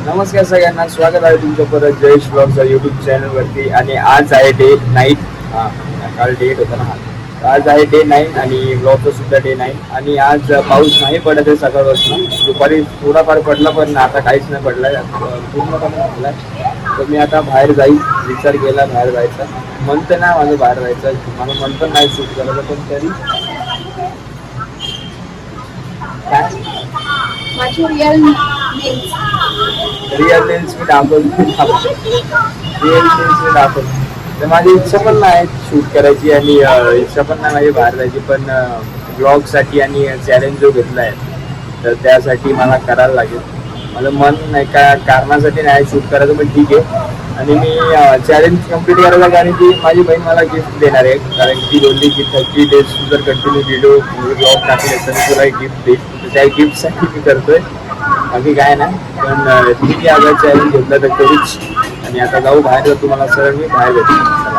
नमस्कार सगळ्यांना, स्वागत आहे तुमचं परत जयेश ब्लॉगच्या यूट्यूब चॅनलवरती. आणि आज आहे डे 9. काल डेट होता ना. आज आहे डे 9 आणि ब्लॉगचं सुद्धा डे 9. आणि आज पाऊस नाही पडत आहे सकाळपासून. दुपारी थोडाफार पडला पण आता काहीच नाही पडलाय, पूर्णपणे थांबलाय. तर मी आता बाहेर जाईल, विचार केला बाहेर जायचा. म्हणतं ना माझं बाहेर जायचं, मला मन पण नाही शूट करायचं, पण तरी काय माझी रिअल रिअल लेन्स मी दाखवतो. रिअल लेन्स मी दाखवतो. तर माझी इच्छा पण नाही शूट करायची आणि इच्छा पण नाही माझी बाहेर जायची, पण ब्लॉगसाठी आणि चॅलेंज जो घेतला आहे तर त्यासाठी मला करायला लागेल. मला मन नाही का कारणासाठी नाही शूट करायचं, पण ठीक आहे. आणि मी चॅलेंज कम्प्लीट करायला, कारण की माझी बहीण मला गिफ्ट देणार आहे. कारण की बोलली की 30 डेज जर कंटिन्यू ब्लॉग टाकले तर मी तुला एक गिफ्ट देईल. तर त्या गिफ्टसाठी मी करतोय, बाकी काय नाही. पण ठीक आहे, आता चॅलेंज घेतला तर करूच. आणि आता जाऊ बाहेर, तर तुम्हाला सरळ मी बाहेर येतो.